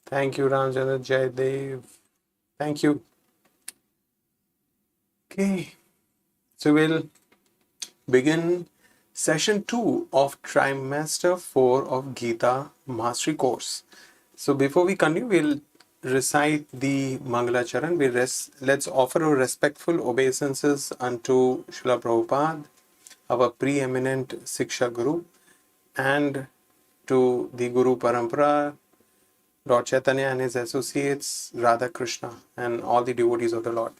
Thank you, Ramchandra Jaidev. Thank you. Okay, so we'll begin session 2 of trimester 4 of Gita Mastery Course. So before we continue, we'll recite the Mangalacharan. Let's offer our respectful obeisances unto Srila Prabhupada, our preeminent Siksha Guru, and to the Guru Parampara, Lord Chaitanya and his associates, Radha Krishna, and all the devotees of the Lord.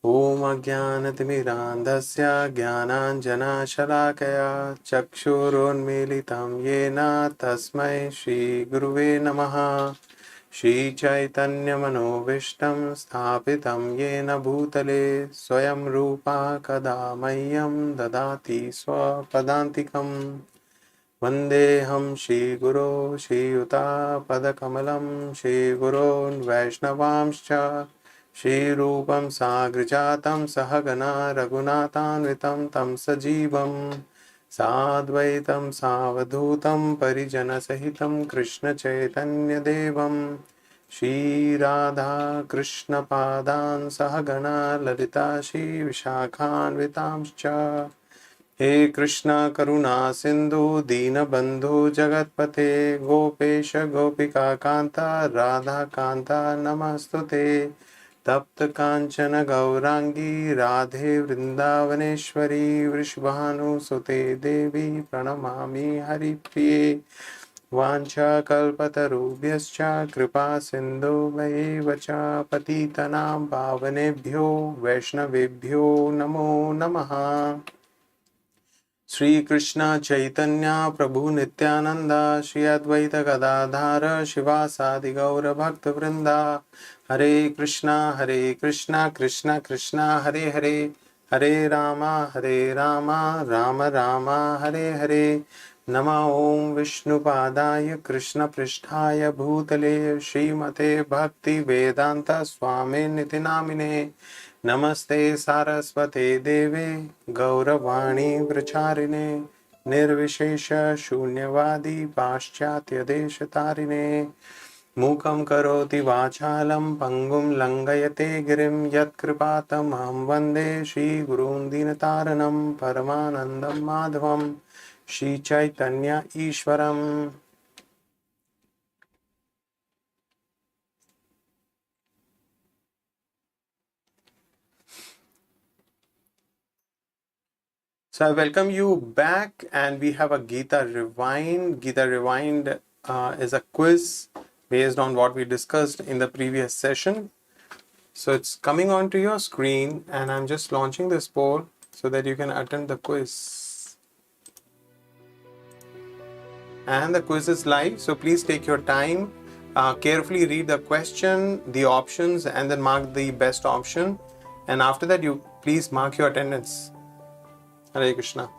Om Ajnanatimirandhasya Jnananjanashalaakaya Chakshurunmilitam Yena Tasmai Shri Guruve Namaha Shri Chaitanya Manovishtam Sthapitam Yena Bhutale Swayam Rupa Kada Mahyam Dadati Swapadantikam Vandeham Shri Guru Shri Yuta Padakamalam Shri Gurun Vaishnavamscha Shri Rupam Sagrajatam Sahagana Raghunathanvitam Tam Sajivam Sadvaitam Savadhutam Parijana Sahitam Krishna Chaitanya Devam Shri Radha Krishna Padan Sahagana Lalita Shri Vishakhanvitamscha हे कृष्णा करुणा सिंधु दीनबंधु जगतपते गोपेश गोपिका कांता राधा कांता नमस्तुते तप्त कांचन गौरांगी राधे वृंदावनेश्वरी वृषभानुसुते देवी प्रणमामि हरिप्रिये वाञ्छाकल्पतरुभ्यश्च कृपा सिन्धुभैव च पतितनां पावनेभ्यो वैष्णवेभ्यो नमो नमः। Sri Krishna Chaitanya Prabhu Nityananda Shri Advaita Gadadhara Shivasadi Gaura Bhakta Vrinda Hare Krishna Krishna Krishna Hare Hare Hare Rama Rama Rama Hare Hare Nama Om Vishnu Padaya Krishna Pristhaya Bhutale Srimate Bhakti Vedanta Swami Niti Namine Namaste Saraswate Deve Gauravani Vracharine Nirvishesha Shunyavadi Paschatya Deshatarine Mukam Karoti Vachalam Pangum Langayate Girim Yat Kripatam Ham Vande Shri Gurun Dinataranam Paramanandam Madhavam Shri Chaitanya Ishwaram. So I welcome you back, and we have a Gita Rewind. Gita Rewind is a quiz based on what we discussed in the previous session. So it's coming onto your screen, and I'm just launching this poll so that you can attend the quiz. And the quiz is live, so please take your time. Carefully read the question, the options, and then mark the best option. And after that, you please mark your attendance. Hare Krishna.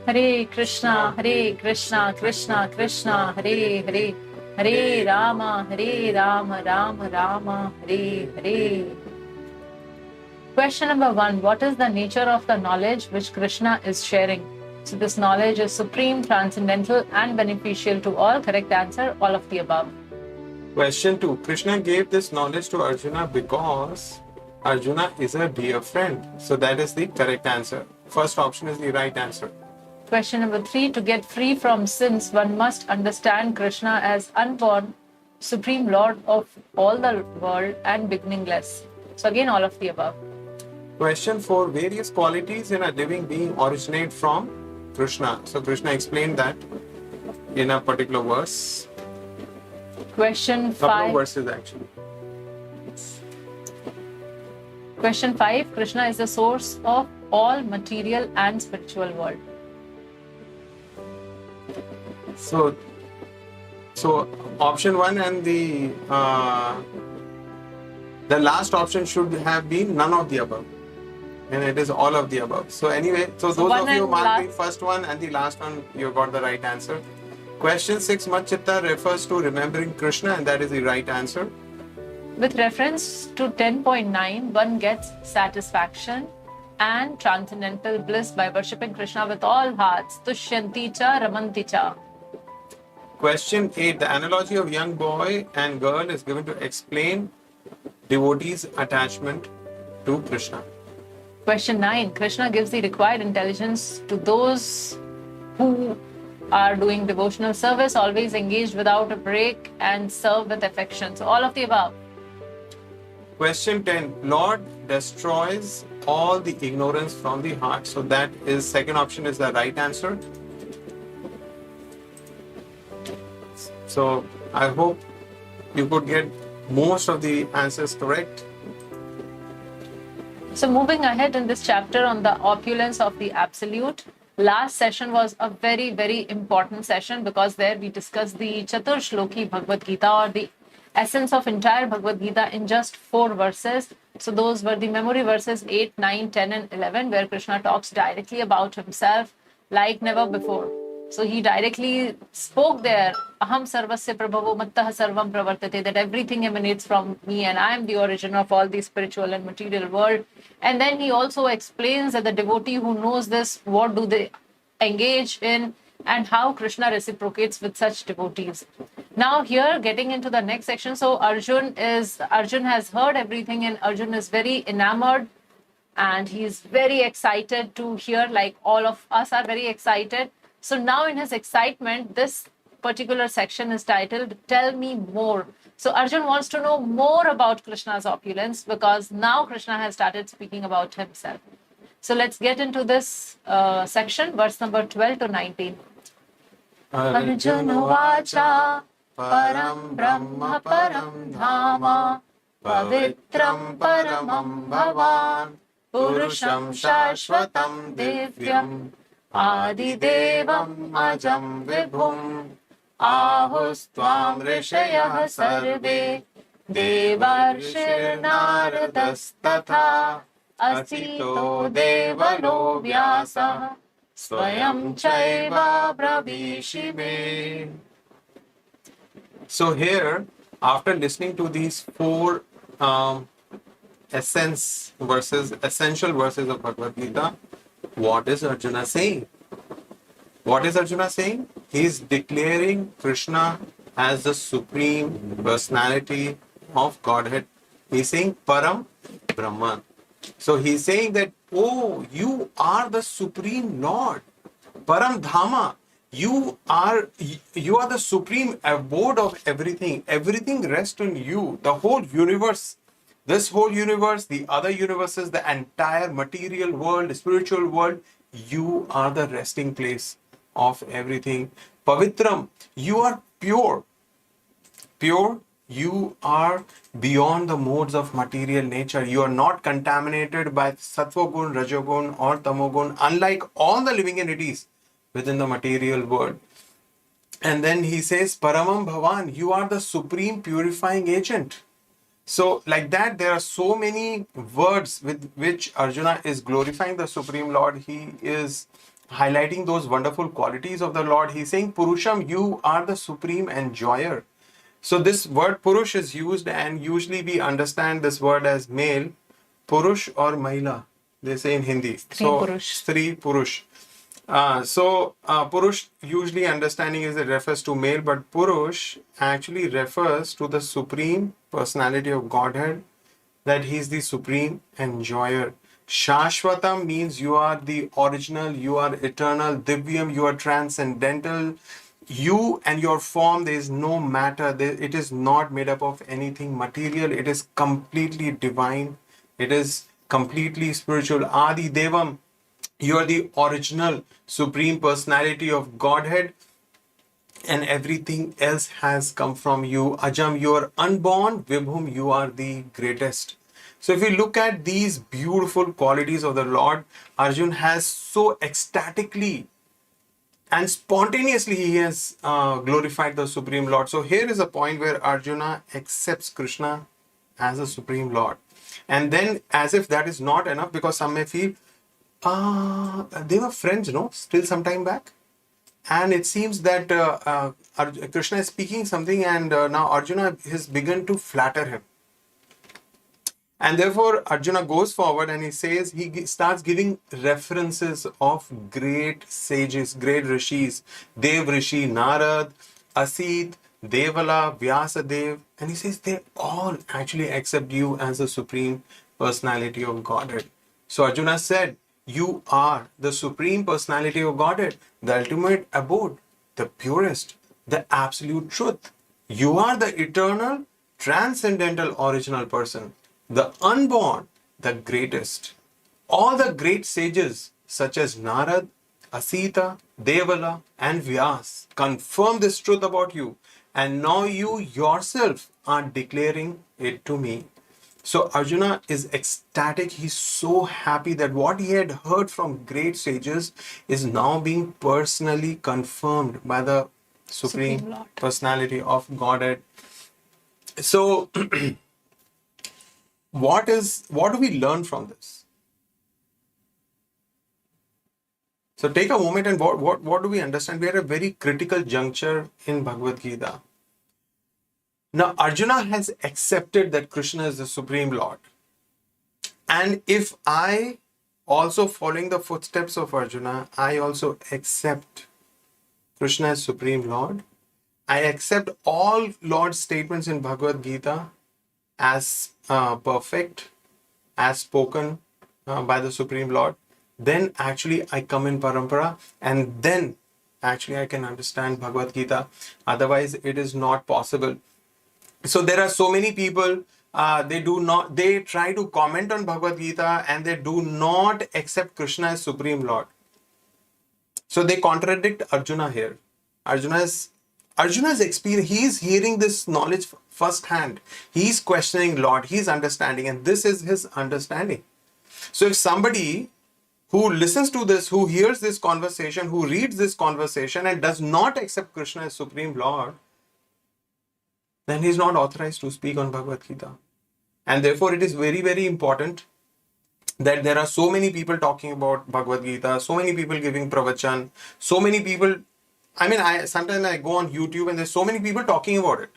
Hare Krishna, Krishna Krishna, Hare Hare, Hare Rama, Rama Rama, Hare Hare. Question number 1. What is the nature of the knowledge which Krishna is sharing? So this knowledge is supreme, transcendental and beneficial to all. Correct answer, all of the above. Question 2. Krishna gave this knowledge to Arjuna because Arjuna is a dear friend. So that is the correct answer. First option is the right answer. Question number 3. To get free from sins, one must understand Krishna as unborn, supreme lord of all the world and beginningless. So again, all of the above. Question 4. Various qualities in a living being originate from Krishna. So Krishna explained that in a particular verse. Question 5. Couple of verses actually. Question 5. Krishna is the source of all material and spiritual world. So option 1 and the last option should have been none of the above, and it is all of the above. So anyway, so those of you who marked the first one and the last one, you got the right answer. Question 6, Matchitta refers to remembering Krishna, and that is the right answer. With reference to 10.9, one gets satisfaction and transcendental bliss by worshipping Krishna with all hearts. Tushyanti cha ramanti cha. Question 8, the analogy of young boy and girl is given to explain devotees' attachment to Krishna. Question 9, Krishna gives the required intelligence to those who are doing devotional service, always engaged without a break and serve with affection. So all of the above. Question 10, Lord destroys all the ignorance from the heart. So that is, second option is the right answer. So I hope you could get most of the answers correct. So moving ahead in this chapter on the opulence of the absolute, last session was a very, very important session because there we discussed the Chatur Shloki Bhagavad Gita, or the essence of entire Bhagavad Gita, in just 4 verses. So those were the memory verses 8, 9, 10 and 11, where Krishna talks directly about himself like never before. So he directly spoke there, Aham sarvasya prabhavo mattah sarvam pravartate, that everything emanates from me and I am the origin of all the spiritual and material world. And then he also explains that the devotee who knows this, what do they engage in and how Krishna reciprocates with such devotees. Now here, getting into the next section, so Arjun has heard everything and Arjun is very enamored and he is very excited to hear, like all of us are very excited. So now in his excitement, this particular section is titled, Tell Me More. So Arjun wants to know more about Krishna's opulence because now Krishna has started speaking about himself. So let's get into this section, verse number 12 to 19. Arjuna vacha param brahma param dhama pavitram paramam bhavan purusham shashvatam divyam Adidevam ajam vibhum ahustvam rishayah sarve devarshir naradastatha asito devalo vyasah swayam chaiva pravishime. So here, after listening to these 4 essential verses of Bhagavad Gita, what is Arjuna saying? What is Arjuna saying? He is declaring Krishna as the supreme personality of Godhead. He is saying Param Brahman. So he is saying that, oh, you are the supreme Lord. Param Dhama. You are the supreme abode of everything. Everything rests on you. The whole universe. This whole universe, the other universes, the entire material world, the spiritual world, you are the resting place of everything. Pavitram, you are pure. Pure, you are beyond the modes of material nature. You are not contaminated by Sattva gun, Rajogun or Tamogun, unlike all the living entities within the material world. And then he says, Paramam Bhavan, you are the supreme purifying agent. So like that, there are so many words with which Arjuna is glorifying the Supreme Lord. He is highlighting those wonderful qualities of the Lord. He's saying, Purusham, you are the supreme enjoyer. So this word Purush is used, and usually we understand this word as male, Purush or Mahila, they say in Hindi. So, Purush. Stri Purush. Purush usually understanding is it refers to male, but Purush actually refers to the supreme personality of Godhead, that he is the supreme enjoyer. Shashvatam means you are the original, you are eternal. Divyam, you are transcendental. You and your form, there is no matter. It is not made up of anything material. It is completely divine. It is completely spiritual. Adi Devam, you are the original supreme personality of Godhead, and everything else has come from you. Ajam, you are unborn. Vibhum, you are the greatest. So if we look at these beautiful qualities of the Lord, Arjun has so ecstatically and spontaneously he has glorified the Supreme Lord. So here is a point where Arjuna accepts Krishna as a Supreme Lord. And then, as if that is not enough, because some may feel, they were friends, no? Still some time back. And it seems that Krishna is speaking something, and now Arjuna has begun to flatter him. And therefore, Arjuna goes forward and he says, starts giving references of great sages, great rishis, Dev Rishi, Narad, Asit, Devala, Vyasadev. And he says, they all actually accept you as the supreme personality of Godhead. So Arjuna said, you are the supreme personality of Godhead, the ultimate abode, the purest, the absolute truth. You are the eternal, transcendental, original person, the unborn, the greatest. All the great sages such as Narad, Asita, Devala, and Vyas confirm this truth about you, and now you yourself are declaring it to me. So Arjuna is ecstatic. He's so happy that what he had heard from great sages is now being personally confirmed by the Supreme Lord. Personality of Godhead. So what do we learn from this? So take a moment, and what do we understand? We are at a very critical juncture in Bhagavad Gita. Now Arjuna has accepted that Krishna is the Supreme Lord. And if I, also following the footsteps of Arjuna, I also accept Krishna as Supreme Lord, I accept all Lord's statements in Bhagavad Gita as perfect, as spoken by the Supreme Lord, then actually I come in Parampara, and then actually I can understand Bhagavad Gita. Otherwise, it is not possible. So there are so many people, they try to comment on Bhagavad Gita and they do not accept Krishna as Supreme Lord. So they contradict Arjuna here. Arjuna's experience, he is hearing this knowledge firsthand. He is questioning Lord, he is understanding, and this is his understanding. So if somebody who listens to this, who hears this conversation, who reads this conversation and does not accept Krishna as Supreme Lord, then he is not authorized to speak on Bhagavad Gita. And therefore it is very, very important that there are so many people talking about Bhagavad Gita, so many people giving pravachan, so many people, sometimes I go on YouTube and there's so many people talking about it.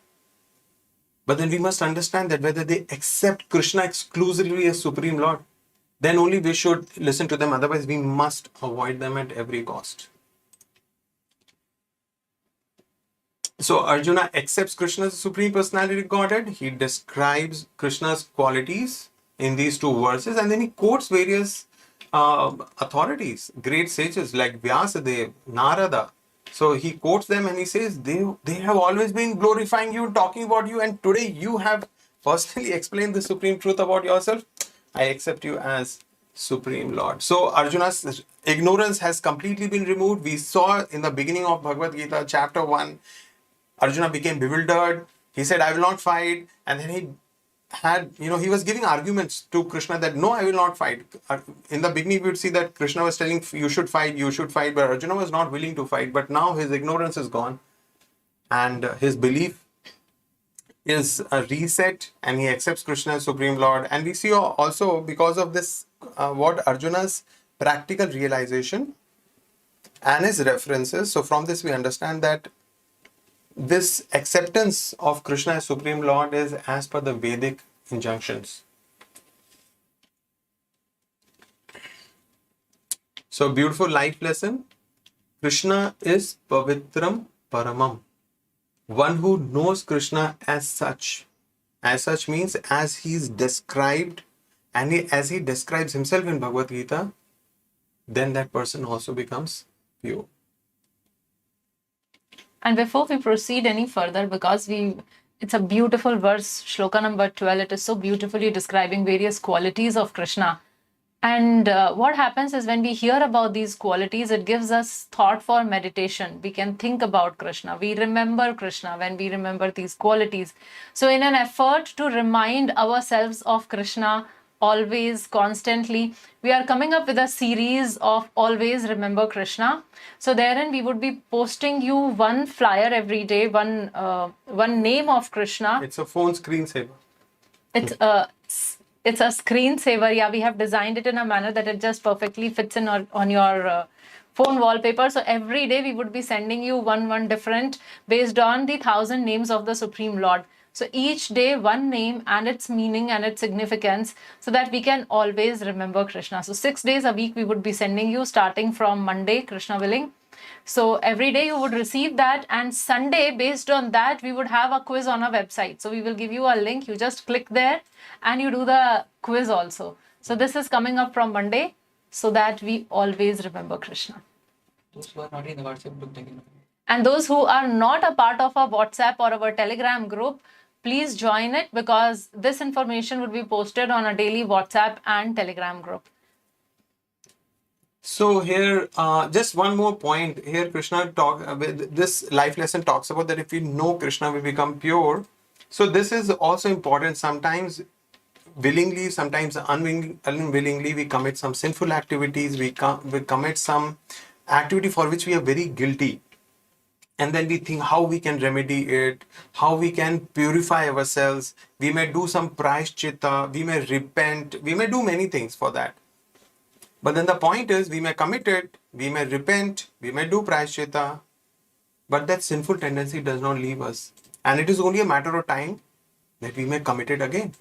But then we must understand that whether they accept Krishna exclusively as Supreme Lord, then only we should listen to them. Otherwise, we must avoid them at every cost. So Arjuna accepts Krishna as the Supreme Personality of Godhead. He describes Krishna's qualities in these two verses, and then he quotes various authorities, great sages like Vyasadev, Narada. So he quotes them and he says, they have always been glorifying you, talking about you, and today you have personally explained the supreme truth about yourself. I accept you as Supreme Lord. So Arjuna's ignorance has completely been removed. We saw in the beginning of Bhagavad Gita, chapter 1, Arjuna became bewildered. He said, I will not fight. And then he was giving arguments to Krishna that, no, I will not fight. In the beginning, we would see that Krishna was telling, you should fight, but Arjuna was not willing to fight. But now his ignorance is gone and his belief is reset, and he accepts Krishna as Supreme Lord. And we see also because of this, what Arjuna's practical realization, and his references. So from this we understand that this acceptance of Krishna as Supreme Lord is as per the Vedic injunctions. So beautiful life lesson. Krishna is Pavitram Paramam. One who knows Krishna as such. As such means as he is described and as he describes himself in Bhagavad Gita, then that person also becomes pure. And before we proceed any further, because it's a beautiful verse, shloka number 12, it is so beautifully describing various qualities of Krishna. And what happens is when we hear about these qualities, it gives us thought for meditation. We can think about Krishna. We remember Krishna when we remember these qualities. So in an effort to remind ourselves of Krishna always, constantly, we are coming up with a series of Always Remember Krishna. So therein we would be posting you one flyer every day, one name of Krishna. It's a phone screensaver. It's a screensaver. Yeah, we have designed it in a manner that it just perfectly fits in on your phone wallpaper. So every day we would be sending you one different based on the 1,000 names of the Supreme Lord. So each day one name and its meaning and its significance, so that we can always remember Krishna. So 6 days a week we would be sending you, starting from Monday, Krishna willing. So every day you would receive that, and Sunday, based on that, we would have a quiz on our website. So we will give you a link. You just click there and you do the quiz also. So this is coming up from Monday, so that we always remember Krishna. Those who are not in the WhatsApp group, they can. And those who are not a part of our WhatsApp or our Telegram group, please join it, because this information would be posted on a daily WhatsApp and Telegram group. So here, just one more point. Here Krishna this life lesson talks about that if we know Krishna, we become pure. So this is also important. Sometimes willingly, sometimes unwillingly, we commit some sinful activities. We commit some activity for which we are very guilty. And then we think how we can remedy it, how we can purify ourselves. We may do some prayashchitta, we may repent, we may do many things for that. But then the point is, we may commit it, we may repent, we may do prayashchitta, but that sinful tendency does not leave us. And it is only a matter of time that we may commit it again.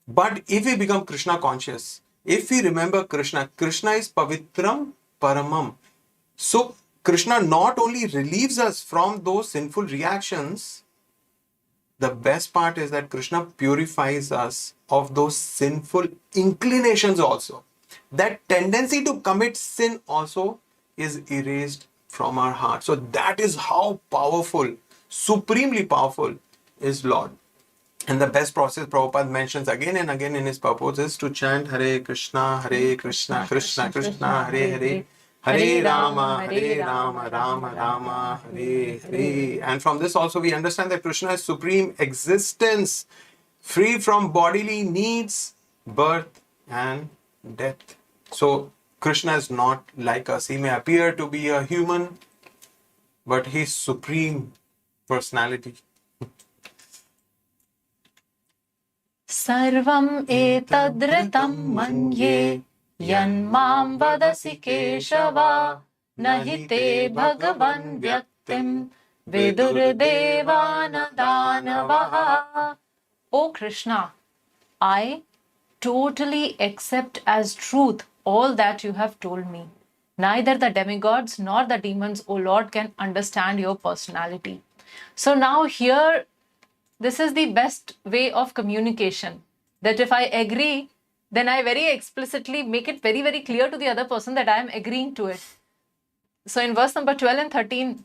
But if we become Krishna conscious, if we remember Krishna, Krishna is Pavitram Paramam. So Krishna not only relieves us from those sinful reactions, the best part is that Krishna purifies us of those sinful inclinations also. That tendency to commit sin also is erased from our heart. So that is how powerful, supremely powerful is Lord. And the best process Prabhupada mentions again and again in his purpose is to chant Hare Krishna, Krishna Krishna, Hare Hare, Hare Rama, Rama Rama, Hare Hare. And from this also we understand that Krishna is supreme existence, free from bodily needs, birth and death. So Krishna is not like us. He may appear to be a human, but he is supreme personality. Sarvam etadritam manye yanmam vadasi keshava nahi te bhagavan vyaktim vidur devana danavaha. O Krishna, I totally accept as truth all that you have told me. Neither the demigods nor the demons, O Lord, can understand your personality. So now here, this is the best way of communication. That if I agree, then I very explicitly make it very, very clear to the other person that I am agreeing to it. So in verse number 12 and 13,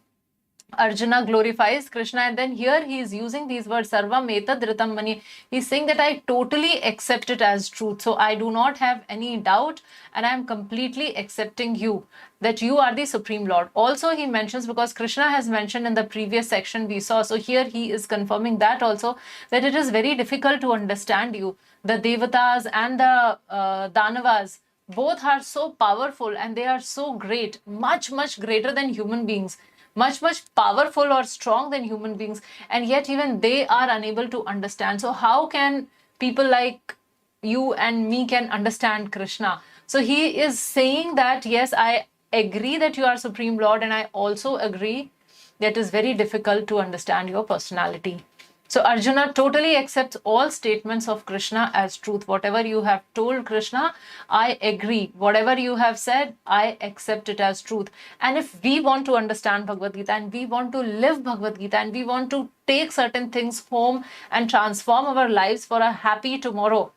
Arjuna glorifies Krishna, and then here he is using these words, Sarvam etadritam manye. He's saying that I totally accept it as truth. So I do not have any doubt, and I am completely accepting you, that you are the Supreme Lord. Also he mentions, because Krishna has mentioned in the previous section we saw, so here he is confirming that also, that it is very difficult to understand you. The Devatas and the Danavas, both are so powerful and they are so great, much, much greater than human beings. Much, much powerful or strong than human beings, and yet even they are unable to understand. So how can people like you and me can understand Krishna? So he is saying that yes, I agree that you are Supreme Lord, and I also agree that it is very difficult to understand your personality. So Arjuna totally accepts all statements of Krishna as truth. Whatever you have told Krishna, I agree. Whatever you have said, I accept it as truth. And if we want to understand Bhagavad Gita and we want to live Bhagavad Gita and we want to take certain things home and transform our lives for a happy tomorrow,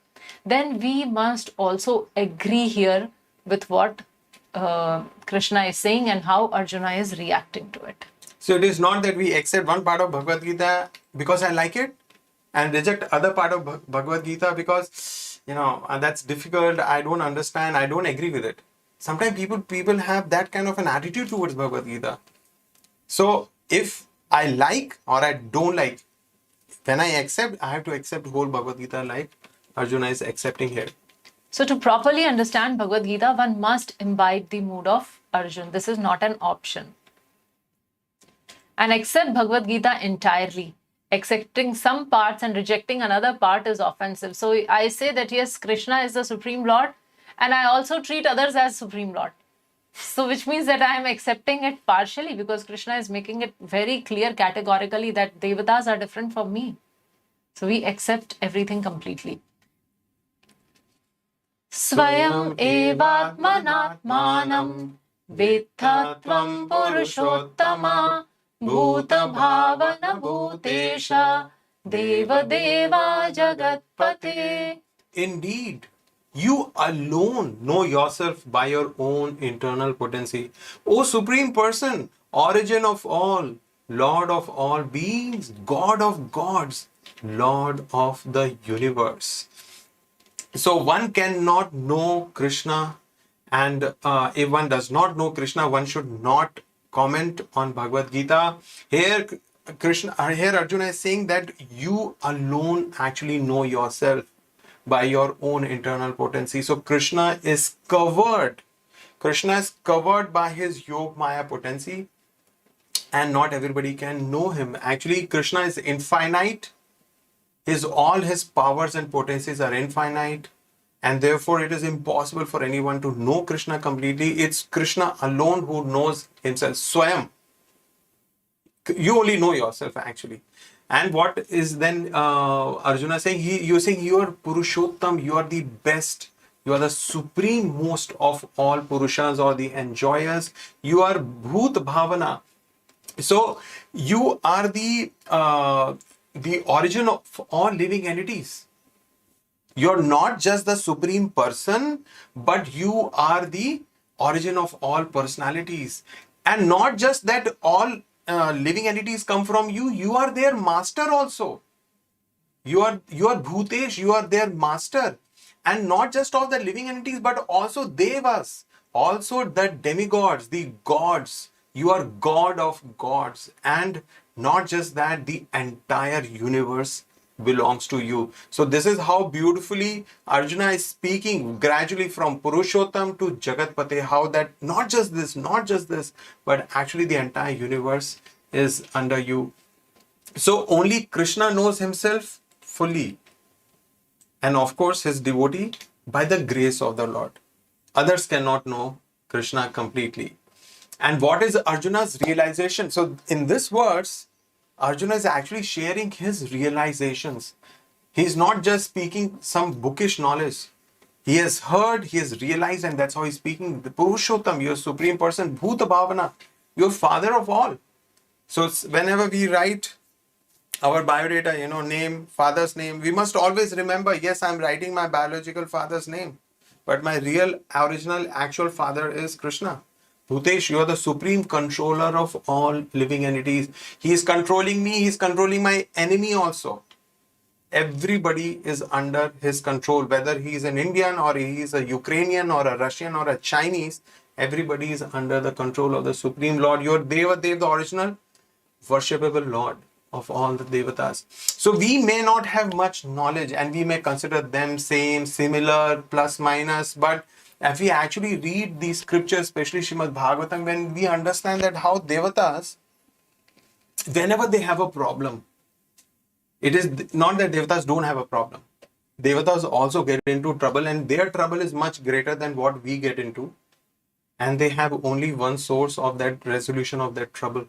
then we must also agree here with what Krishna is saying and how Arjuna is reacting to it. So it is not that we accept one part of Bhagavad Gita because I like it and reject other part of Bhagavad Gita because, that's difficult, I don't understand, I don't agree with it. Sometimes people have that kind of an attitude towards Bhagavad Gita. So if I like or I don't like, when I accept, I have to accept whole Bhagavad Gita like Arjuna is accepting here. So to properly understand Bhagavad Gita, one must imbibe the mood of Arjuna. This is not an option. And accept Bhagavad Gita entirely. Accepting some parts and rejecting another part is offensive. So I say that yes, Krishna is the Supreme Lord, and I also treat others as Supreme Lord. So which means that I am accepting it partially because Krishna is making it very clear categorically that Devatas are different from me. So we accept everything completely. Swayam evatmanatmanam vettatvam purushottama bhuta bhavana bhutesha deva deva jagatpate. Indeed, you alone know yourself by your own internal potency. O Supreme Person, origin of all, Lord of all beings, God of gods, Lord of the universe. So one cannot know Krishna, and if one does not know Krishna, one should not comment on Bhagavad Gita. Here Arjuna is saying that you alone actually know yourself by your own internal potency. So Krishna is covered by his Yog Maya potency, and not everybody can know him. Actually, Krishna is infinite. All his powers and potencies are infinite, and therefore it is impossible for anyone to know Krishna completely. It's Krishna alone who knows himself. Swayam. You only know yourself actually. And what is then Arjuna saying? You're saying you are Purushottam, you are the best, you are the supreme most of all Purushas or the enjoyers. You are Bhut Bhavana. So you are the origin of all living entities. You're not just the Supreme Person, but you are the origin of all personalities. And not just that all living entities come from you, you are their master also. You are Bhutesh, you are their master. And not just of the living entities, but also Devas, also the demigods, the gods. You are God of gods. And not just that, the entire universe belongs to you. So this is how beautifully Arjuna is speaking gradually from Purushottam to Jagatpate, how that not just this, but actually the entire universe is under you. So only Krishna knows himself fully, and of course his devotee by the grace of the Lord. Others cannot know Krishna completely. And what is Arjuna's realization? So in this verse, Arjuna is actually sharing his realizations. He's not just speaking some bookish knowledge. He has heard, he has realized, and that's how he's speaking. The Purushottam, your Supreme Person, Bhuta Bhavana, your Father of all. So whenever we write our biodata, name, father's name, we must always remember, yes, I'm writing my biological father's name, but my real, original, actual father is Krishna. Bhutesh, you are the supreme controller of all living entities. He is controlling me, he is controlling my enemy also. Everybody is under his control, whether he is an Indian or he is a Ukrainian or a Russian or a Chinese, everybody is under the control of the Supreme Lord. Your Deva Dev, the original worshipable Lord of all the Devatas. So we may not have much knowledge and we may consider them same, similar, plus, minus, but if we actually read these scriptures, especially Srimad Bhagavatam, when we understand that how Devatas, whenever they have a problem, it is not that Devatas don't have a problem. Devatas also get into trouble, and their trouble is much greater than what we get into. and they have only one source of that resolution of that trouble.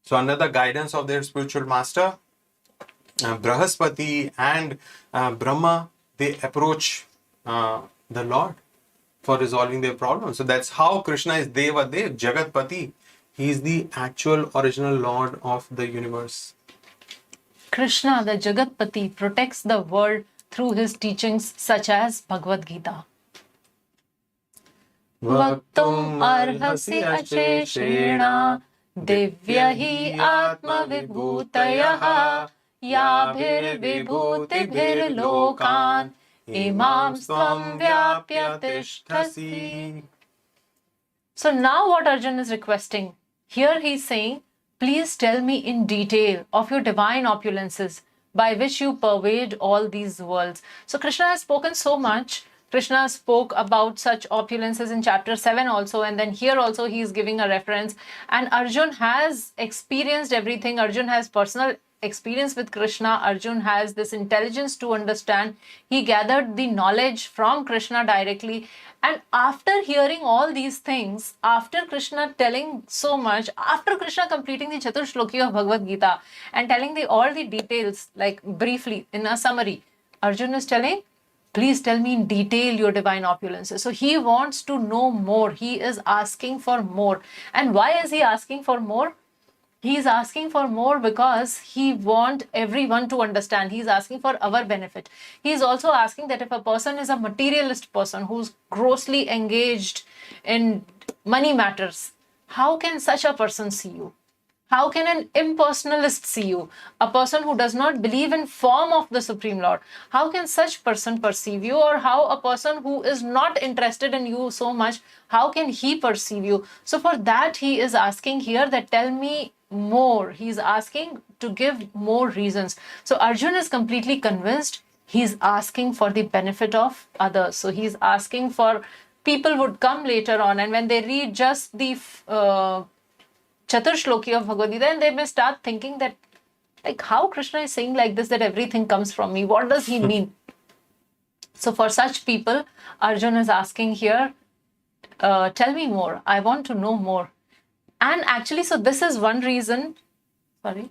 So under the guidance of their spiritual master, Brahaspati and Brahma, they approach the Lord for resolving their problems. So that's how Krishna is Deva Dev, Jagatpati. He is the actual original Lord of the universe. Krishna, the Jagatpati, protects the world through his teachings such as Bhagavad Gita. Vaktum arhasi asheshena divya hi atma vibhutayaha yabhir vibhutibhir lokan imam svam vyapya tishthasi. So now what Arjun is requesting, here he is saying, please tell me in detail of your divine opulences by which you pervade all these worlds. So Krishna has spoken so much. Krishna spoke about such opulences in chapter 7 also, and then here also he is giving a reference. And Arjun has experienced everything. Arjun has personal experience with Krishna. Arjun has this intelligence to understand. He gathered the knowledge from Krishna directly. And after hearing all these things, after Krishna telling so much, after Krishna completing the Chaturshloki of Bhagavad Gita and telling all the details, like briefly in a summary, Arjun is telling, please tell me in detail your divine opulences. So he wants to know more. He is asking for more. And why is he asking for more? He is asking for more because he wants everyone to understand. He is asking for our benefit. He is also asking that if a person is a materialist person who's grossly engaged in money matters, how can such a person see you? How can an impersonalist see you? A person who does not believe in form of the Supreme Lord. How can such person perceive you? Or how a person who is not interested in you so much, how can he perceive you? So for that he is asking here that tell me more. He's asking to give more reasons. So Arjun is completely convinced. He's asking for the benefit of others. So he's asking for people would come later on, and when they read just the Chaturshloki of Bhagavad Gita, and they may start thinking that, like, how Krishna is saying like this, that everything comes from me. What does he mean? So for such people, Arjun is asking here, tell me more. I want to know more. And actually, so this is one reason, sorry.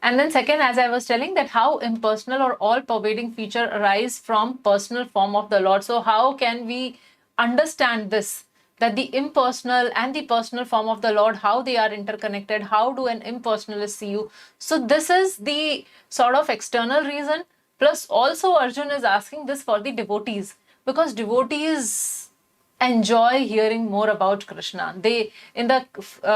And then second, as I was telling, that how impersonal or all-pervading feature arise from personal form of the Lord. So how can we understand this? That the impersonal and the personal form of the Lord, how they are interconnected, how do an impersonalist see you? So this is the sort of external reason. Plus also Arjun is asking this for the devotees, because devotees enjoy hearing more about Krishna. They, in the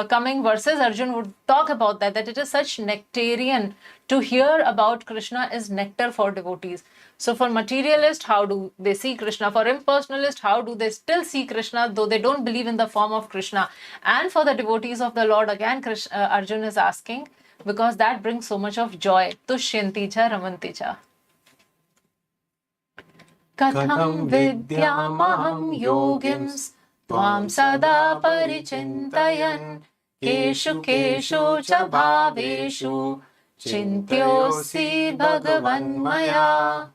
coming verses, Arjun would talk about that it is such nectarian to hear about Krishna is nectar for devotees. So for materialist, how do they see Krishna? For impersonalist, how do they still see Krishna, though they don't believe in the form of Krishna? And for the devotees of the Lord, again, Arjun is asking, because that brings so much of joy. Tushyanti cha ramanti cha. Katham vidyamaham yogims tvam sada parichintayan keshu keshu cha bhaveshu chintyosi bhagavan maya.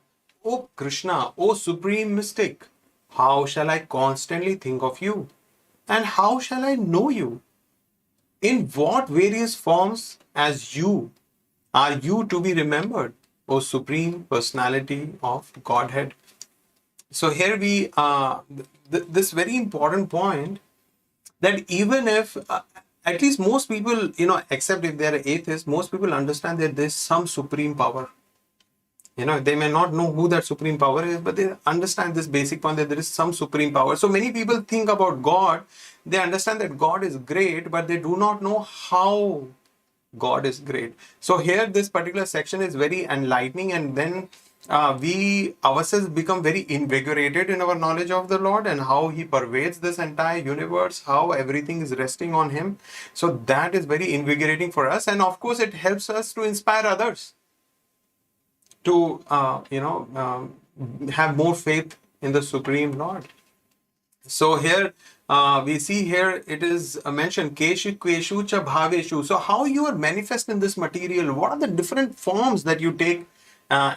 O Krishna, O Supreme Mystic, how shall I constantly think of you? And how shall I know you? In what various forms as you are you to be remembered, O Supreme Personality of Godhead? So here we this very important point, that even if at least most people, except if they are atheists, most people understand that there is some supreme power. They may not know who that supreme power is, but they understand this basic point that there is some supreme power. So many people think about God, they understand that God is great, but they do not know how God is great. So here this particular section is very enlightening, and then we ourselves become very invigorated in our knowledge of the Lord and how He pervades this entire universe, how everything is resting on Him. So that is very invigorating for us, and of course it helps us to inspire others to have more faith in the Supreme Lord. So here we see here it is mentioned Keshu Keshu cha Bhaveshu. So how you are manifest in this material, what are the different forms that you take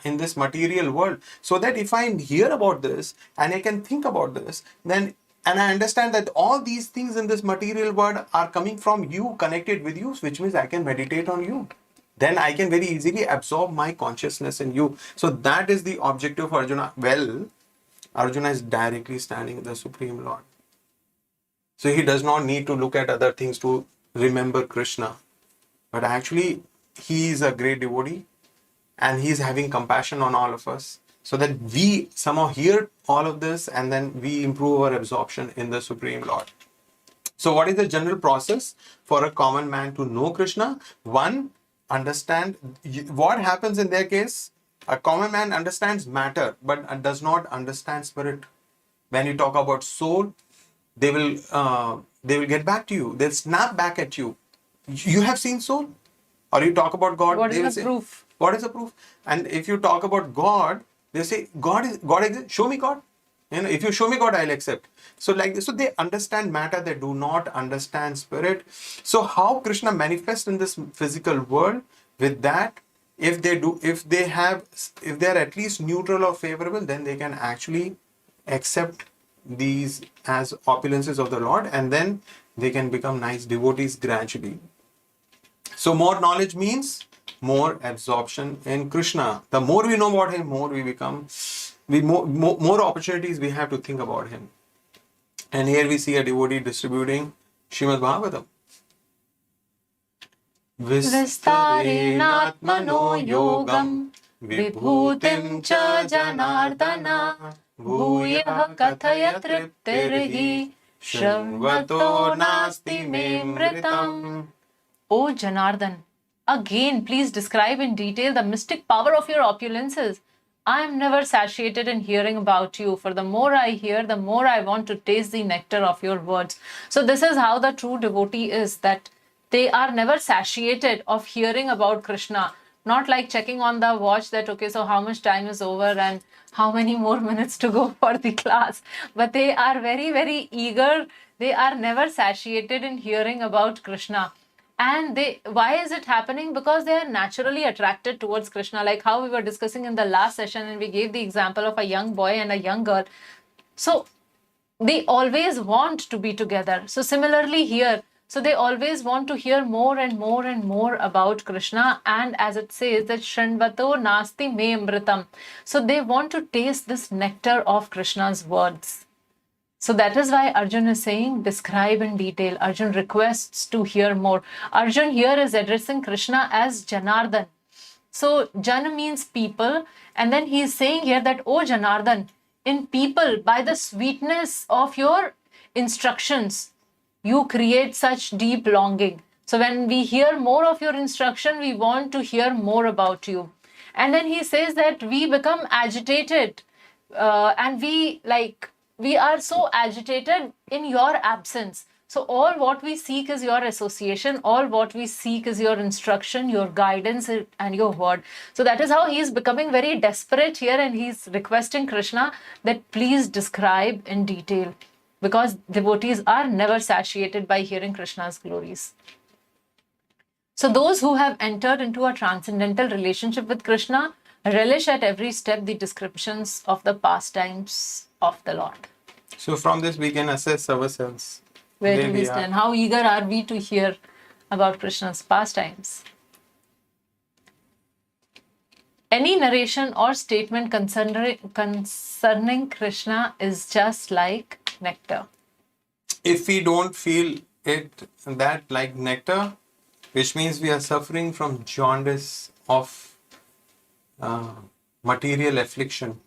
in this material world, so that if I hear about this and I can think about this, then and I understand that all these things in this material world are coming from you, connected with you, which means I can meditate on you. Then I can very easily absorb my consciousness in you. So that is the objective of Arjuna. Well, Arjuna is directly standing with the Supreme Lord. So he does not need to look at other things to remember Krishna. But actually, he is a great devotee and he is having compassion on all of us, so that we somehow hear all of this and then we improve our absorption in the Supreme Lord. So what is the general process for a common man to know Krishna? One, understand what happens in their case. A common man understands matter but does not understand spirit. When you talk about soul, they will get back to you. They'll snap back at you. You have seen soul? Or you talk about God, What they will is the say, proof? what is the proof? And if you talk about God, they say, God exists. Show me God. If you show me God, I'll accept. So like this, so they understand matter, they do not understand spirit. So how Krishna manifests in this physical world, with that, if they are at least neutral or favorable, then they can actually accept these as opulences of the Lord, and then they can become nice devotees gradually. So more knowledge means more absorption in Krishna. The more we know about him, more we become, more opportunities we have to think about him. And here we see a devotee distributing Srimad Bhagavatam. Vistarenatmano yogam vibhutim cha janardana bhuyah kathaya triptirhi shramvato nasti me mritam. O Janardan, again please describe in detail the mystic power of your opulences. I am never satiated in hearing about you, for the more I hear, the more I want to taste the nectar of your words. So this is how the true devotee is, that they are never satiated of hearing about Krishna. Not like checking on the watch that, okay, so how much time is over and how many more minutes to go for the class. But they are very, very eager. They are never satiated in hearing about Krishna. And why is it happening? Because they are naturally attracted towards Krishna, like how we were discussing in the last session, and we gave the example of a young boy and a young girl. So they always want to be together. So similarly here, so they always want to hear more and more and more about Krishna. And as it says that Shranvato Nasti Me Amritam. So they want to taste this nectar of Krishna's words. So that is why Arjun is saying, describe in detail. Arjun requests to hear more. Arjun here is addressing Krishna as Janardan. So Jan means people. And then he is saying here that, oh Janardan, in people, by the sweetness of your instructions, you create such deep longing. So when we hear more of your instruction, we want to hear more about you. And then he says that we become agitated and we are so agitated in your absence. So all what we seek is your association. All what we seek is your instruction, your guidance, and your word. So that is how he is becoming very desperate here, and he's requesting Krishna that please describe in detail, because devotees are never satiated by hearing Krishna's glories. So those who have entered into a transcendental relationship with Krishna relish at every step the descriptions of the pastimes of the Lord. So from this we can assess ourselves. Where do we stand? How eager are we to hear about Krishna's pastimes? Any narration or statement concerning Krishna is just like nectar. If we don't feel it that like nectar, which means we are suffering from jaundice of material affliction.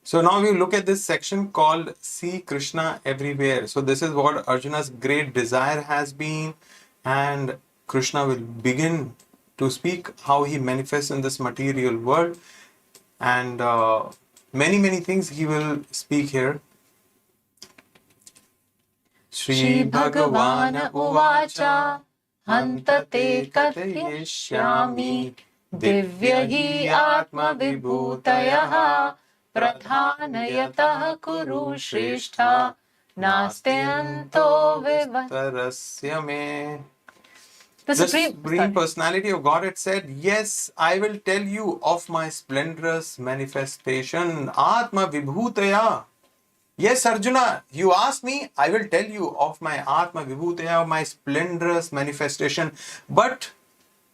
So now we look at this section called See Krishna Everywhere. So this is what Arjuna's great desire has been, and Krishna will begin to speak how he manifests in this material world, and many things he will speak here. Shri Bhagavan Uvacha Hantate Kathayishyami Divyahi Atma Vibhutayaha Pradhanayatah Kuru Shrestha Nastyanto Vivatarasya Me. The The Supreme Supreme Personality of Godhead said, yes, I will tell you of my splendorous manifestation, Atma Vibhutaya. Yes, Arjuna, you asked me, I will tell you of my Atma Vibhutaya, my splendorous manifestation, but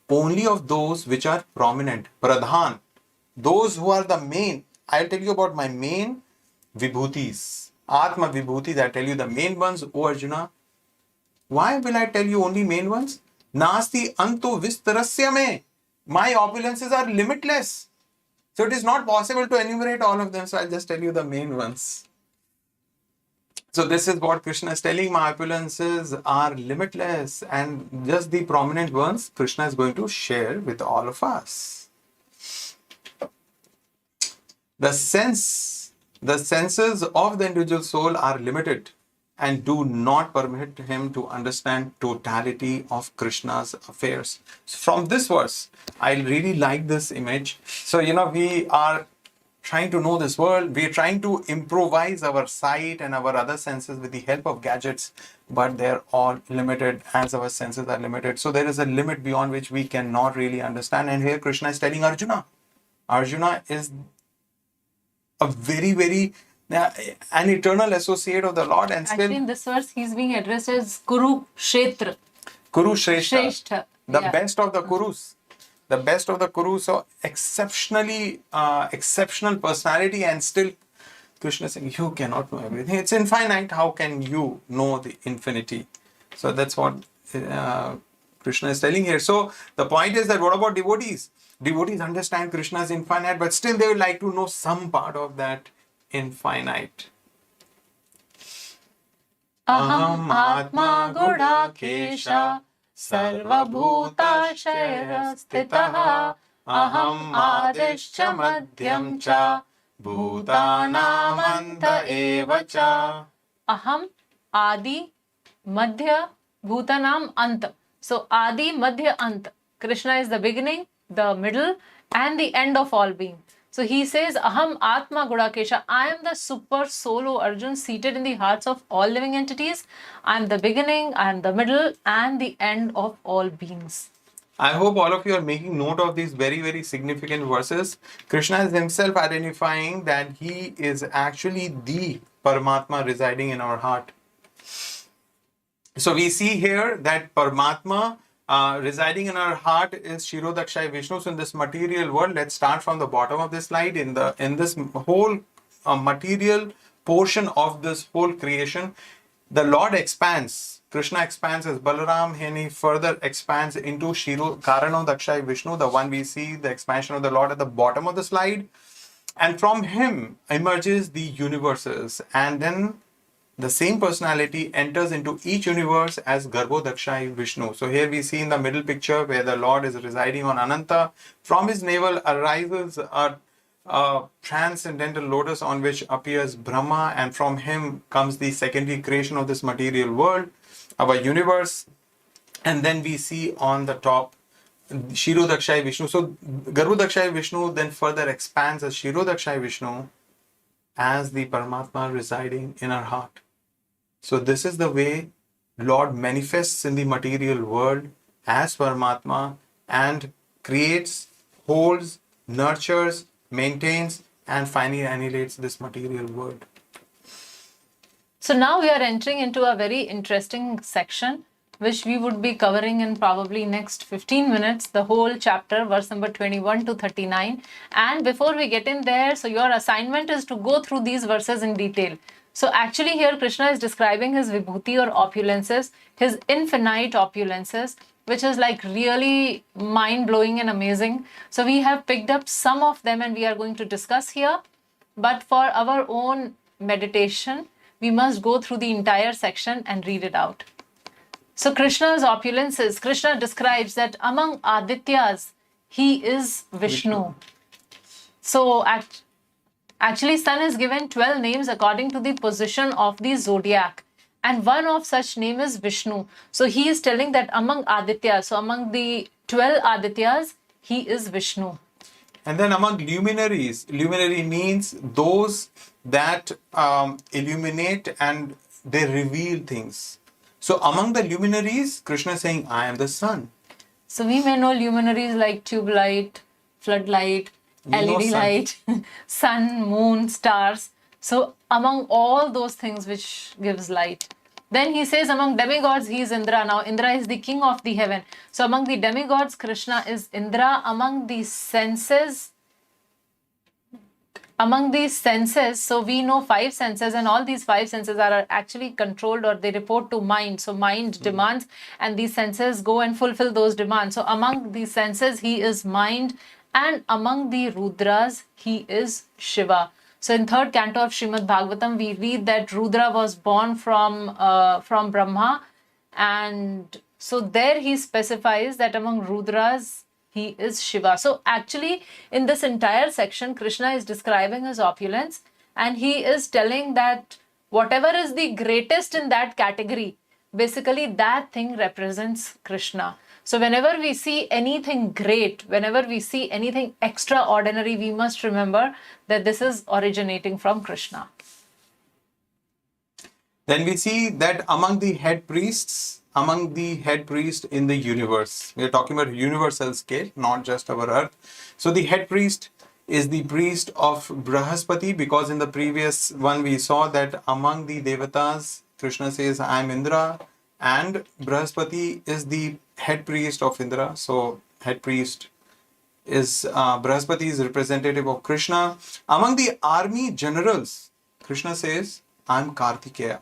only of those which are prominent, Pradhan, those who are the main. I'll tell you about my main Vibhutis, Atma Vibhutis, I'll tell you the main ones, O Arjuna. Why will I tell you only main ones? Nasti anto vistarasya me. My opulences are limitless. So it is not possible to enumerate all of them. So I'll just tell you the main ones. So this is what Krishna is telling. My opulences are limitless. And just the prominent ones, Krishna is going to share with all of us. The senses of the individual soul are limited and do not permit him to understand totality of Krishna's affairs. So from this verse, I really like this image. So, we are trying to know this world. We are trying to improvise our sight and our other senses with the help of gadgets, but they're all limited as our senses are limited. So there is a limit beyond which we cannot really understand. And here Krishna is telling Arjuna. Arjuna is a very, very an eternal associate of the Lord, and still Actually, in this verse, he's being addressed as Kuru Kshetra. Kuru Shrestha, Shrestha. the Yeah. best of the Kurus, the best of the Kurus, so exceptionally exceptional personality, and still Krishna is saying, you cannot know everything. It's infinite. How can you know the infinity? So that's what Krishna is telling here. So the point is that what about devotees? Devotees understand Krishna is infinite, but still they would like to know some part of that infinite. Aham Atma Gudakesha Sarvabhutashaya Stitaha Aham Adishcha Madhyam Cha Bhutanamanta evacha. Aham Adi Madhya Bhutanam Ant. So Adi Madhya Ant. Krishna is the beginning, the middle, and the end of all being. So he says, Aham Atma Gudakesha. I am the super soul, O Arjun, seated in the hearts of all living entities. I am the beginning, I am the middle, and the end of all beings. I hope all of you are making note of these very, very significant verses. Krishna is himself identifying that he is actually the Paramatma residing in our heart. So we see here that Paramatma residing in our heart is Shirodakshai Vishnu. So in this material world, let's start from the bottom of this slide. In this whole material portion of this whole creation, the Lord expands. Krishna expands as Balaram, and he further expands into Karano Dakshai Vishnu, the one we see the expansion of the Lord at the bottom of the slide. And from him emerges the universes. And then the same personality enters into each universe as Garbho Dakshai Vishnu. So here we see in the middle picture where the Lord is residing on Ananta. From his navel arises a transcendental lotus on which appears Brahma, and from him comes the secondary creation of this material world, our universe. And then we see on the top Shirodakshai Vishnu. So Garbho Dakshai Vishnu then further expands as Shirodakshai Vishnu as the Paramatma residing in our heart. So this is the way Lord manifests in the material world as Paramatma and creates, holds, nurtures, maintains, and finally annihilates this material world. So now we are entering into a very interesting section, which we would be covering in probably next 15 minutes, the whole chapter, verse number 21 to 39. And before we get in there, so your assignment is to go through these verses in detail. So actually here Krishna is describing his vibhuti or opulences, his infinite opulences, which is like really mind-blowing and amazing. So we have picked up some of them and we are going to discuss here. But for our own meditation, we must go through the entire section and read it out. So Krishna's opulences, Krishna describes that among Adityas, he is Vishnu. So actually sun is given 12 names according to the position of the zodiac. And one of such name is Vishnu. So he is telling that among Adityas, so among the 12 Adityas, he is Vishnu. And then among luminaries, luminary means those that illuminate and they reveal things. So among the luminaries, Krishna is saying, I am the sun. So we may know luminaries like tube light, floodlight, We know LED sun. light, sun, moon, stars. So among all those things which gives light. Then he says among demigods he is Indra. Now Indra is the king of the heaven. So among the demigods Krishna is Indra. Among the senses, so we know 5 senses, and all these 5 senses are actually controlled, or they report to mind. So mind demands, and these senses go and fulfill those demands. So among these senses he is mind, and among the Rudras he is Shiva. So in third canto of Srimad Bhagavatam we read that Rudra was born from Brahma, and so there he specifies that among Rudras he is Shiva. So actually in this entire section Krishna is describing his opulence, and he is telling that whatever is the greatest in that category, basically that thing represents Krishna. So whenever we see anything great, whenever we see anything extraordinary, we must remember that this is originating from Krishna. Then we see that among the head priests in the universe, we are talking about universal scale, not just our earth. So the head priest is the priest of Brahaspati, because in the previous one we saw that among the devatas, Krishna says, I am Indra, and Brahaspati is the head priest of Indra. So head priest is Brahaspati is representative of Krishna. Among the army generals, Krishna says, I am Kartikeya,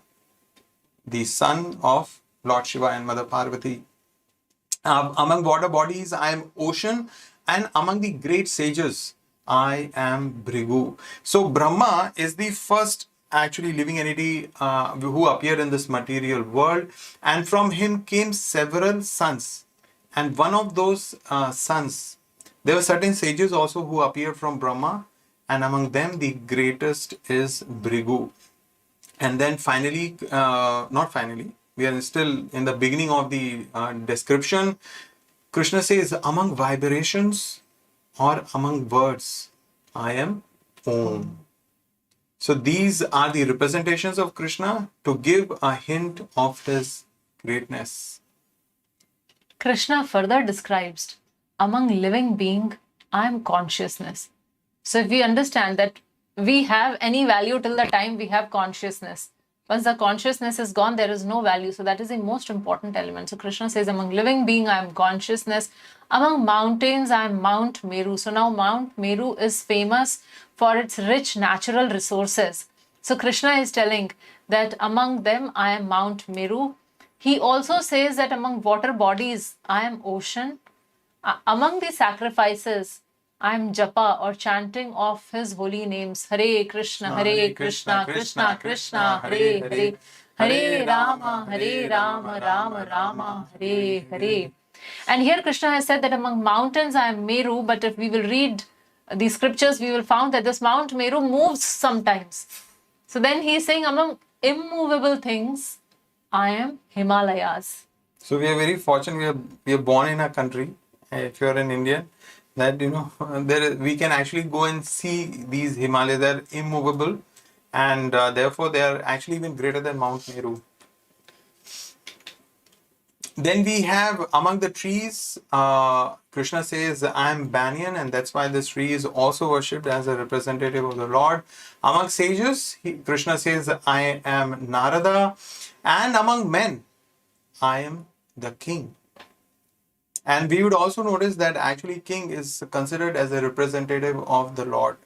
the son of Lord Shiva and Mother Parvati. Among water bodies, I am ocean, and among the great sages, I am Bhrigu. So Brahma is the first actually living entity who appeared in this material world, and from him came several sons. And one of those sons, there were certain sages also who appeared from Brahma, and among them the greatest is Bhrigu. And then finally, not finally, we are still in the beginning of the description. Krishna says, among vibrations or among words, I am Om. So these are the representations of Krishna to give a hint of his greatness. Krishna further describes, among living being, I am consciousness. So if we understand that we have any value till the time we have consciousness. Once the consciousness is gone, there is no value. So that is the most important element. So Krishna says, among living being, I am consciousness. Among mountains, I am Mount Meru. So now Mount Meru is famous for its rich natural resources. So Krishna is telling that among them, I am Mount Meru. He also says that among water bodies, I am ocean. Among the sacrifices, I am japa, or chanting of his holy names. Hare Krishna, Hare Krishna, Krishna Krishna, Hare Hare, Hare Rama, Rama Rama, Hare Hare. And here Krishna has said that among mountains I am Meru, but if we will read the scriptures, we will find that this Mount Meru moves sometimes. So then he is saying among immovable things, I am Himalayas. So we are very fortunate. We are born in a country. If you are an Indian, that we can actually go and see these Himalayas. They are immovable, and therefore they are actually even greater than Mount Meru. Then we have among the trees, Krishna says, I am Banyan, and that's why this tree is also worshipped as a representative of the Lord. Among sages, Krishna says, I am Narada, and among men, I am the king. And we would also notice that actually king is considered as a representative of the Lord.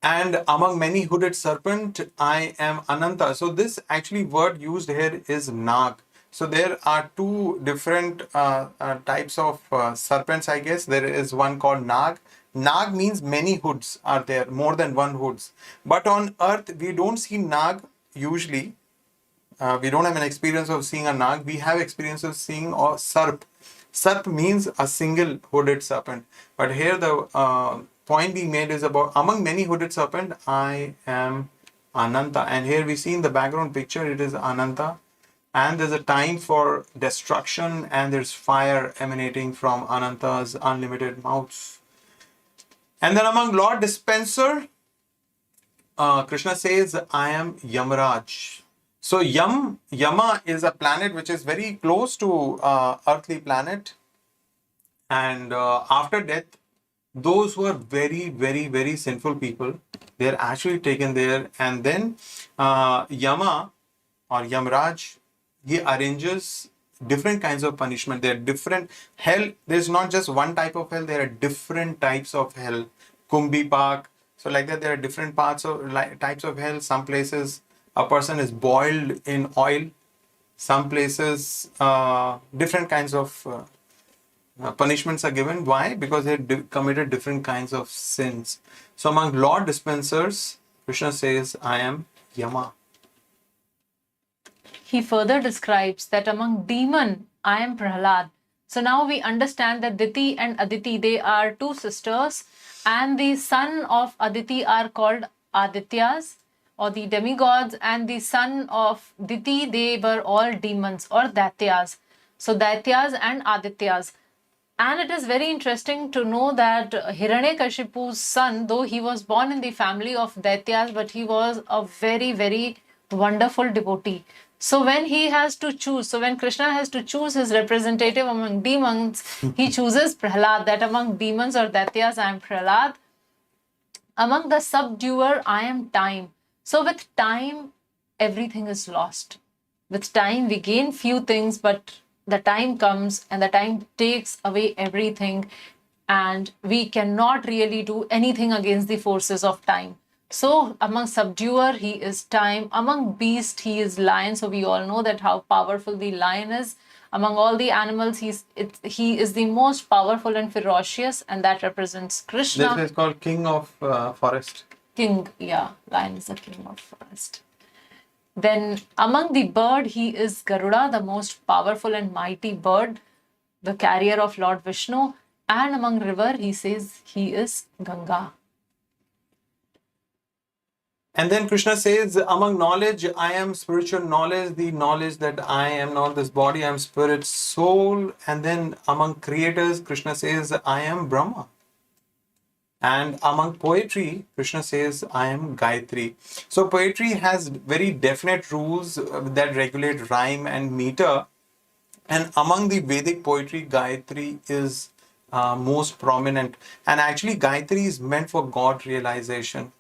And among many hooded serpent, I am Ananta. So this actually word used here is Nag. So there are two different types of serpents, I guess. There is one called Nag. Nag means many hoods are there, more than one hoods. But on earth, we don't see Nag usually. We don't have an experience of seeing a Nag. We have experience of seeing a Sarp. Sarp means a single hooded serpent. But here the point being made is about among many hooded serpent, I am Ananta. And here we see in the background picture, it is Ananta. And there's a time for destruction, and there's fire emanating from Ananta's unlimited mouths. And then among Lord Dispenser, Krishna says, I am Yamaraj. So Yama is a planet which is very close to earthly planet, and after death, those who are very, very, very sinful people, they are actually taken there, and then Yama or Yamraj, he arranges different kinds of punishment. There are different hell. There's not just one type of hell. There are different types of hell. Kumbhi Park. So like that, there are different parts of types of hell. Some places a person is boiled in oil. Some places different kinds of punishments are given. Why? Because they committed different kinds of sins. So among Lord dispensers, Krishna says, I am Yama. He further describes that among demon, I am Prahlad. So now we understand that Diti and Aditi, they are two sisters, and the son of Aditi are called Adityas or the demigods, and the son of Diti, they were all demons or Daityas. So Daityas and Adityas. And it is very interesting to know that Hiranyakashipu's son, though he was born in the family of Daityas, but he was a very, very wonderful devotee. So when he has to choose, so when Krishna has to choose his representative among demons, he chooses Prahlad, that among demons or Daityas, I am Prahlad. Among the subduer, I am time. So with time, everything is lost. With time, we gain few things, but the time comes and the time takes away everything, and we cannot really do anything against the forces of time. So among subduer, he is time. Among beast, he is lion. So we all know that how powerful the lion is. Among all the animals, he is the most powerful and ferocious, and that represents Krishna. This is called king of forest. King, yeah, lion is the king of forest. Then among the bird, he is Garuda, the most powerful and mighty bird, the carrier of Lord Vishnu. And among river, he says he is Ganga. And then Krishna says, among knowledge, I am spiritual knowledge, the knowledge that I am not this body, I am spirit, soul. And then among creators, Krishna says, I am Brahma. And among poetry, Krishna says, I am Gayatri. So poetry has very definite rules that regulate rhyme and meter. And among the Vedic poetry, Gayatri is most prominent. And actually, Gayatri is meant for God realization.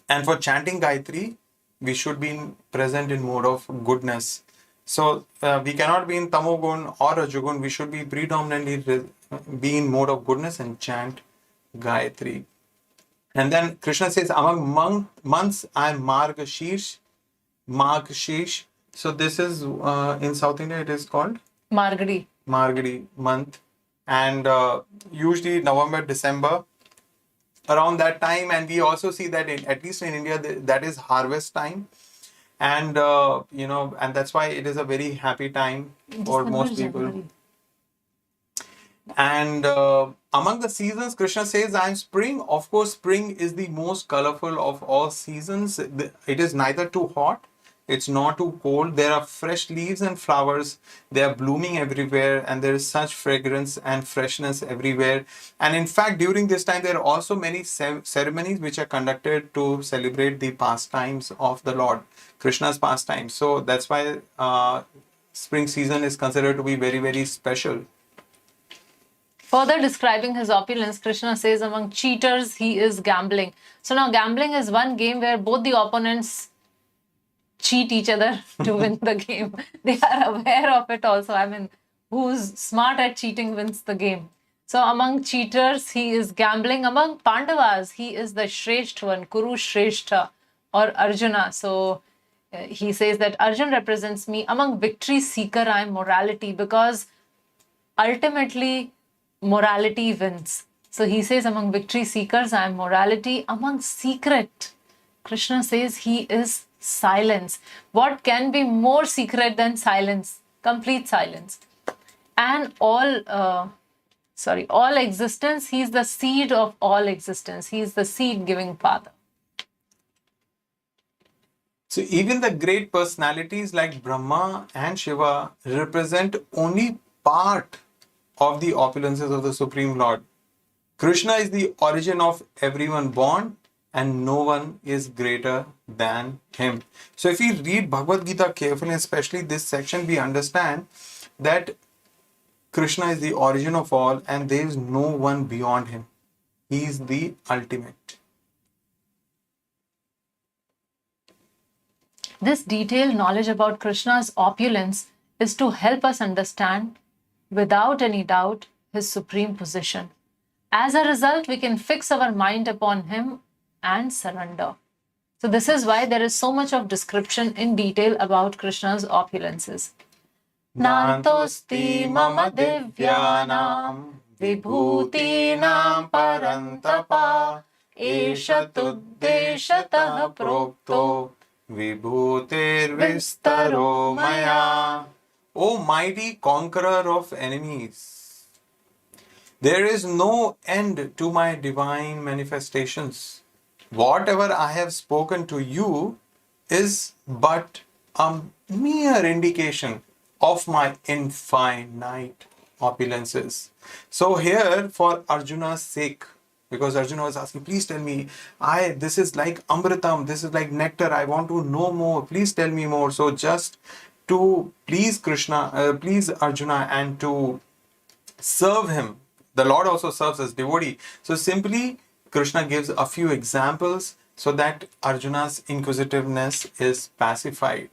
And for chanting Gayatri, we should be present in mode of goodness. So we cannot be in Tamogun or Rajogun. We should be predominantly be in mode of goodness and chant Gayatri. And then Krishna says, among months, I am Margashish. So this is in South India, it is called Margadi month. And usually November, December, around that time. And we also see that at least in India, that is harvest time. And, and that's why it is a very happy time for most people. January. And among the seasons, Krishna says, I am spring. Of course, spring is the most colorful of all seasons. It is neither too hot, it's not too cold. There are fresh leaves and flowers. They are blooming everywhere, and there is such fragrance and freshness everywhere. And in fact, during this time, there are also many ceremonies which are conducted to celebrate the pastimes of the Lord, Krishna's pastimes. So that's why spring season is considered to be very, very special. Further describing his opulence, Krishna says among cheaters, he is gambling. So now gambling is one game where both the opponents cheat each other to win the game. They are aware of it also. I mean, who's smart at cheating wins the game. So among cheaters, he is gambling. Among Pandavas, he is the Shreshtha one, Kuru Shreshtha or Arjuna. So he says that Arjun represents me. Among victory seeker, I am morality, because ultimately morality wins. So he says among victory seekers, I am morality. Among secret, Krishna says he is silence. What can be more secret than silence? Complete silence. And all existence, he is the seed of all existence. He is the seed-giving father. So even the great personalities like Brahma and Shiva represent only part of the opulences of the Supreme Lord. Krishna is the origin of everyone born, and no one is greater than him. So if we read Bhagavad Gita carefully, especially this section, we understand that Krishna is the origin of all and there is no one beyond him. He is the ultimate. This detailed knowledge about Krishna's opulence is to help us understand, without any doubt, his supreme position. As a result, we can fix our mind upon him and surrender. So this is why there is so much of description in detail about Krishna's opulences. Nantosti mama divyanam vibhutinam parantapa eshatudeshatah prokto Vibhutir vistaro maya. O mighty conqueror of enemies, there is no end to my divine manifestations. Whatever I have spoken to you is but a mere indication of my infinite opulences. So here, for Arjuna's sake, because Arjuna was asking, please tell me, this is like Amritam, this is like nectar, I want to know more, please tell me more. So just to please Krishna, please Arjuna, and to serve him, the Lord also serves as devotee. So simply Krishna gives a few examples so that Arjuna's inquisitiveness is pacified.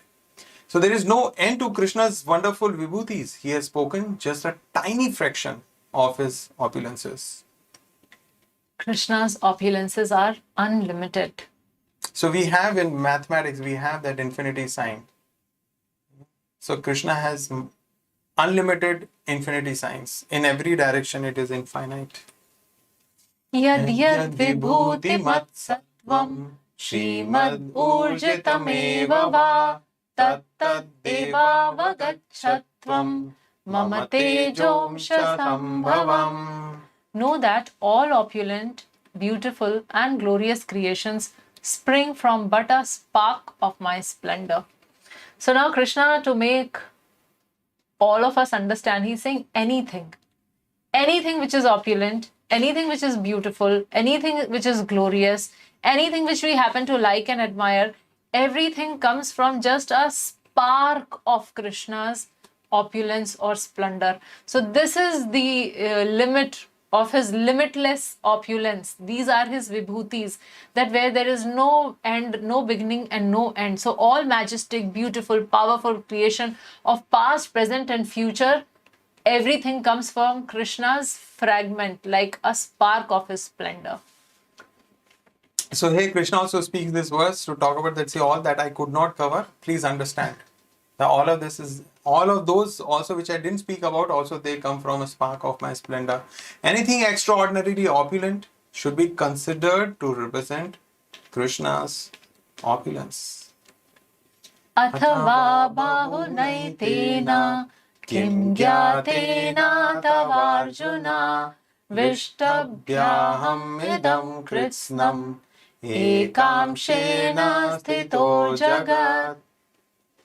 So there is no end to Krishna's wonderful vibhutis. He has spoken just a tiny fraction of his opulences. Krishna's opulences are unlimited. So we have in mathematics, we have that infinity sign. So Krishna has unlimited infinity signs. In every direction it is infinite. Yad yad vibhuti mat sattvam Srimad urjitameva va tat tat deva vagachatvam mama tejomsha sambhavam. Know that all opulent, beautiful and glorious creations spring from but a spark of my splendor. So now Krishna, to make all of us understand, he's saying anything which is opulent, anything which is beautiful, anything which is glorious, anything which we happen to like and admire, everything comes from just a spark of Krishna's opulence or splendor. So this is the limit of his limitless opulence. These are his vibhutis, that where there is no end, no beginning and no end. So all majestic, beautiful, powerful creation of past, present and future, everything comes from Krishna's fragment, like a spark of his splendor. So here Krishna also speaks this verse to talk about that, say, all that I could not cover, please understand. Now all of those also which I didn't speak about, also they come from a spark of my splendor. Anything extraordinarily opulent should be considered to represent Krishna's opulence. Athava bahunaitena kim gyatena tavarjuna vishtabhyaham idam kritsnam ekamshena sthito jagat.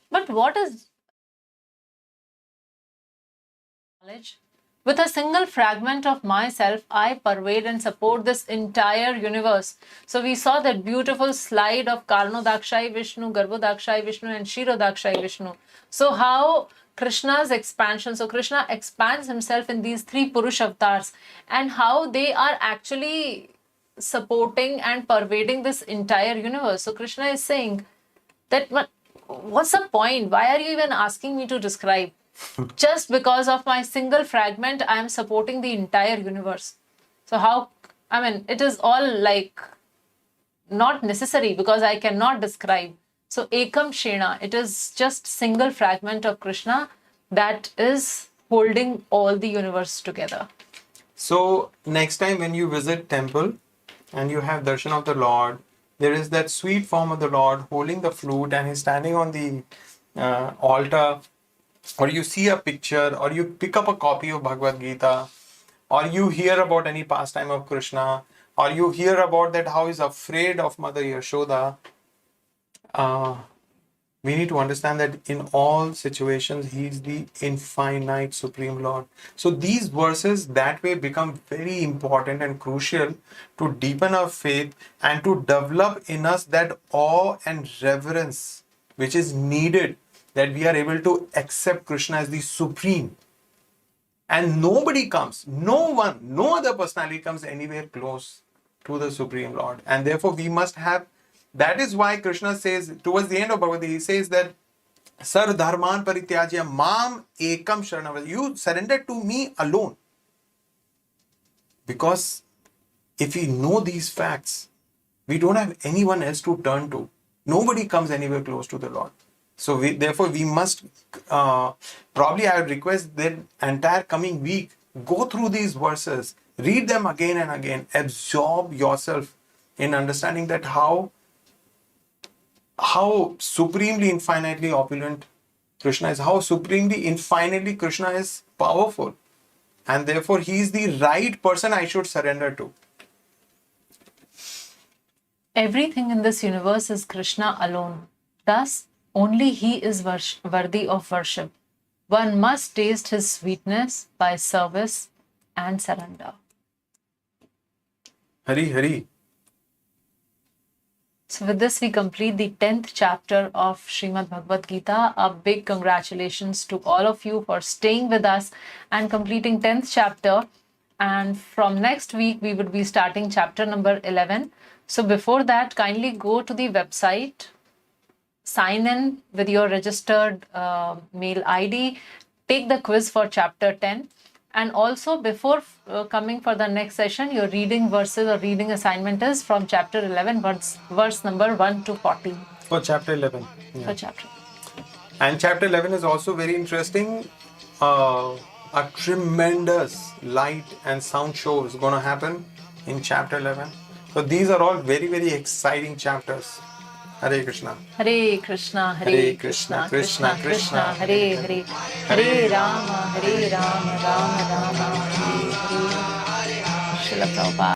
But what is knowledge? With a single fragment of myself, I pervade and support this entire universe. So we saw that beautiful slide of Karnodakshay Vishnu, Garbhodakshay Vishnu and Shirodakshay Vishnu. So how Krishna's expansion, so Krishna expands himself in these three Purush avatars, and how they are actually supporting and pervading this entire universe. So Krishna is saying that, what's the point? Why are you even asking me to describe? Just because of my single fragment, I am supporting the entire universe. So how, it is all like not necessary, because I cannot describe. So Ekam Shena, it is just single fragment of Krishna that is holding all the universe together. So next time when you visit temple and you have darshan of the Lord, there is that sweet form of the Lord holding the flute and he's standing on the altar, or you see a picture, or you pick up a copy of Bhagavad Gita, or you hear about any pastime of Krishna, or you hear about that how he's afraid of Mother Yashoda. We need to understand that in all situations, He is the infinite Supreme Lord. So these verses that way become very important and crucial to deepen our faith and to develop in us that awe and reverence which is needed, that we are able to accept Krishna as the Supreme. And nobody comes, no one, no other personality comes anywhere close to the Supreme Lord. And therefore we must have, that is why Krishna says, towards the end of Bhagavad Gita, he says that Sar dharman parityajya mam ekam sharanam. You surrender to me alone. Because if we know these facts, we don't have anyone else to turn to. Nobody comes anywhere close to the Lord. So therefore we must, probably I would request that entire coming week, go through these verses, read them again and again, absorb yourself in understanding that how supremely infinitely opulent Krishna is, how supremely infinitely Krishna is powerful, and therefore he is the right person I should surrender to. Everything in this universe is Krishna alone. Thus, only He is worthy of worship. One must taste His sweetness by service and surrender. Hari Hari. So with this, we complete the 10th chapter of Srimad Bhagavad Gita. A big congratulations to all of you for staying with us and completing 10th chapter. And from next week, we would be starting chapter number 11. So before that, kindly go to the website, sign in with your registered mail ID, take the quiz for chapter 10. And also before coming for the next session, your reading verses or reading assignment is from chapter 11, verse number 1 to 14. For chapter 11. Yeah. For chapter. And chapter 11 is also very interesting. A tremendous light and sound show is going to happen in chapter 11. So these are all very, very exciting chapters. Hare Krishna. Hare Krishna, Hare Krishna, Krishna Krishna, Hare Hare, Hare Rama, Rama Rama, Hare Hare. Srila Prabhupada.